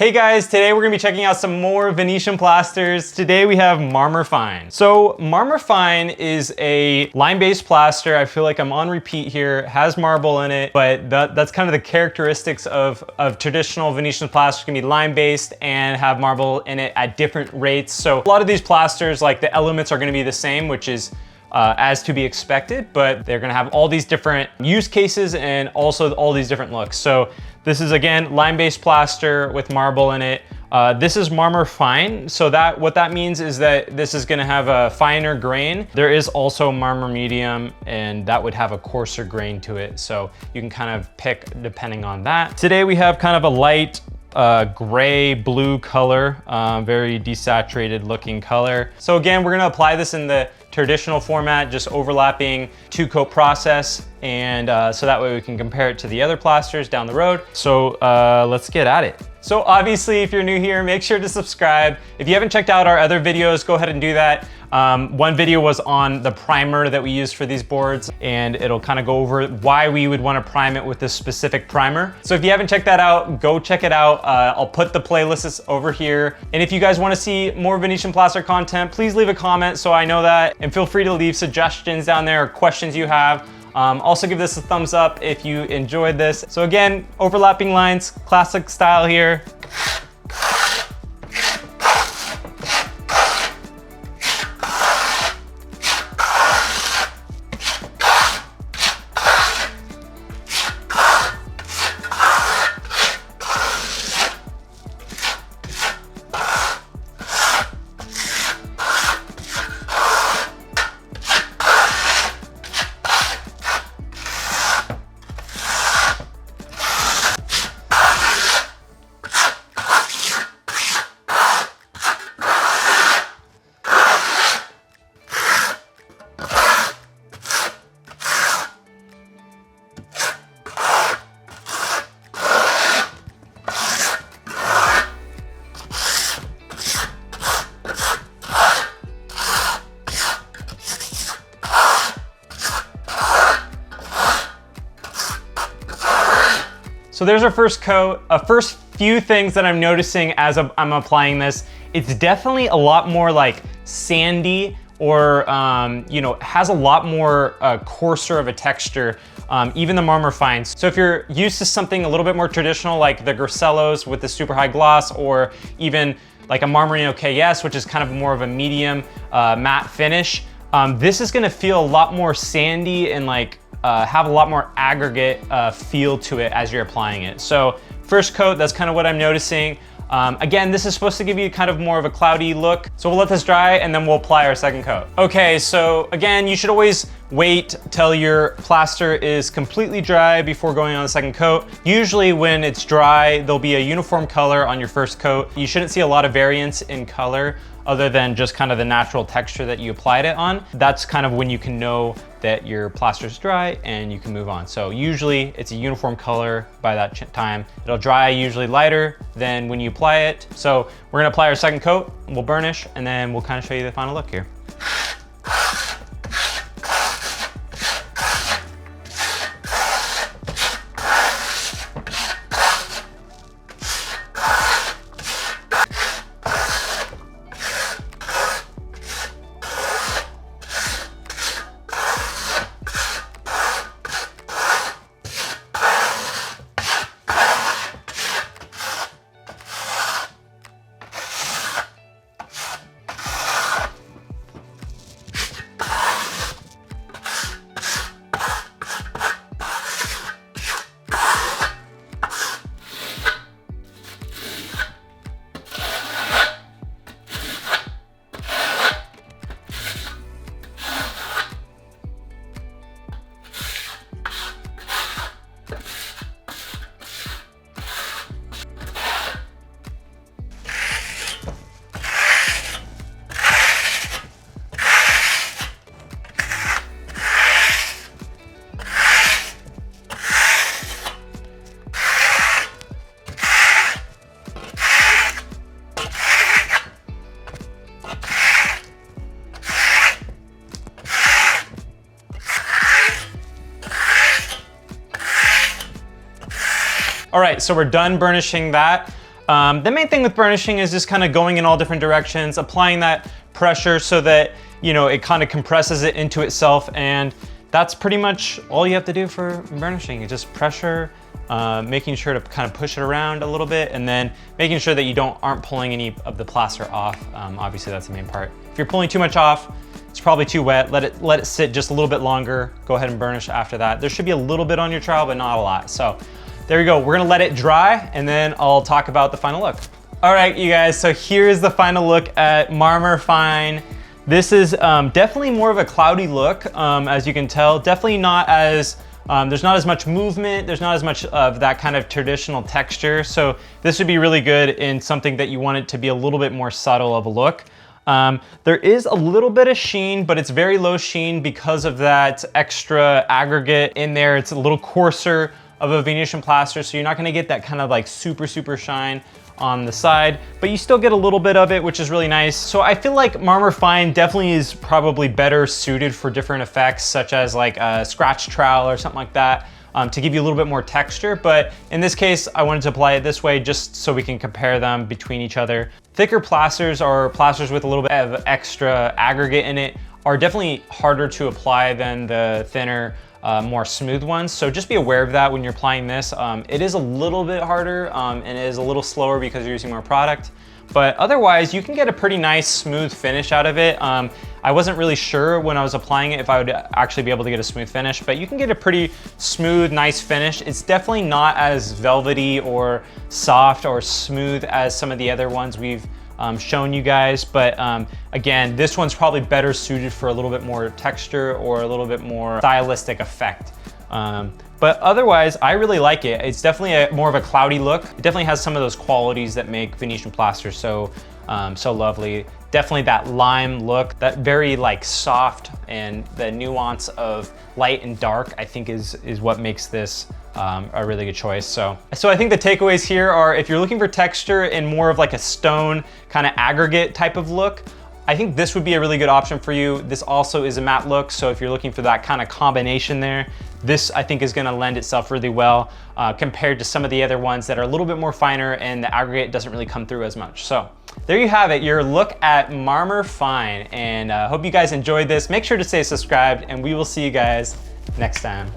Hey guys, today we're gonna be checking out some more Venetian plasters. Today we have Marmur Fine. So Marmur Fine is a lime-based plaster. I feel like I'm on repeat here. It has marble in it, but that's kind of the characteristics of traditional Venetian plasters. Can be lime-based and have marble in it at different rates. So a lot of these plasters, like the elements are gonna be the same, which is as to be expected, but they're gonna have all these different use cases and also all these different looks. So this is again, lime-based plaster with marble in it. This is Marmur Fine. So what that means is that this is gonna have a finer grain. There is also Marmor Medium, and that would have a coarser grain to it. So you can kind of pick depending on that. Today we have kind of a light gray blue color, very desaturated looking color. So again, we're gonna apply this in the traditional format, just overlapping 2-coat process, and so that way we can compare it to the other plasters down the road. So let's get at it. So obviously, if you're new here, make sure to subscribe. If you haven't checked out our other videos, go ahead and do that. One video was on the primer that we use for these boards, and it'll kind of go over why we would want to prime it with this specific primer. So if you haven't checked that out, go check it out. I'll put the playlists over here. And if you guys want to see more Venetian plaster content, please leave a comment so I know that, and feel free to leave suggestions down there or questions you have. Also give this a thumbs up if you enjoyed this. So again, overlapping lines, classic style here. So there's our first coat. First few things that I'm noticing as I'm applying this, it's definitely a lot more like sandy, or has a lot more coarser of a texture, even the Marmur Fines. So if you're used to something a little bit more traditional, like the Gracellos with the super high gloss, or even like a Marmorino KS, which is kind of more of a medium matte finish, this is gonna feel a lot more sandy and like have a lot more aggregate feel to it as you're applying it. So first coat, that's kind of what I'm noticing. Again, this is supposed to give you kind of more of a cloudy look. So we'll let this dry and then we'll apply our second coat. Okay, so again, you should always wait till your plaster is completely dry before going on the second coat. Usually when it's dry, there'll be a uniform color on your first coat. You shouldn't see a lot of variance in color other than just kind of the natural texture that you applied it on. That's kind of when you can know that your plaster is dry and you can move on. So usually it's a uniform color by that time. It'll dry usually lighter than when you apply it. So we're gonna apply our second coat, we'll burnish, and then we'll kind of show you the final look here. All right, so we're done burnishing that. The main thing with burnishing is just kind of going in all different directions, applying that pressure so that, you know, it kind of compresses it into itself, and that's pretty much all you have to do for burnishing. It's just pressure, making sure to kind of push it around a little bit, and then making sure that you aren't pulling any of the plaster off. Obviously that's the main part. If you're pulling too much off, it's probably too wet. Let it sit just a little bit longer. Go ahead and burnish after that. There should be a little bit on your trowel, but not a lot. So there you go. We're gonna let it dry, and then I'll talk about the final look. All right, you guys, so here's the final look at Marmur Fine. This is definitely more of a cloudy look, as you can tell. Definitely not as, there's not as much movement, there's not as much of that kind of traditional texture. So this would be really good in something that you want it to be a little bit more subtle of a look. There is a little bit of sheen, but it's very low sheen because of that extra aggregate in there. It's a little coarser of a Venetian plaster, so you're not gonna get that kind of like super shine on the side, but you still get a little bit of it, which is really nice. So I feel like Marmur Fine definitely is probably better suited for different effects, such as like a scratch trowel or something like that, to give you a little bit more texture. But in this case, I wanted to apply it this way just so we can compare them between each other. Thicker plasters, or plasters with a little bit of extra aggregate in it, are definitely harder to apply than the thinner, more smooth ones. So just be aware of that when you're applying this. It is a little bit harder, and it is a little slower because you're using more product. But otherwise, you can get a pretty nice smooth finish out of it. I wasn't really sure when I was applying it if I would actually be able to get a smooth finish, but you can get a pretty smooth, nice finish. It's definitely not as velvety or soft or smooth as some of the other ones we've shown you guys, but again, this one's probably better suited for a little bit more texture or a little bit more stylistic effect. But otherwise, I really like it. It's definitely more of a cloudy look. It definitely has some of those qualities that make Venetian plaster so lovely. Definitely that lime look, that very like soft, and the nuance of light and dark, I think is what makes this a really good choice. So I think the takeaways here are, if you're looking for texture and more of like a stone kind of aggregate type of look, I think this would be a really good option for you. This also is a matte look, so if you're looking for that kind of combination there, this I think is gonna lend itself really well compared to some of the other ones that are a little bit more finer and the aggregate doesn't really come through as much. So there you have it, your look at Marmur Fine, and hope you guys enjoyed this. Make sure to stay subscribed, and we will see you guys next time.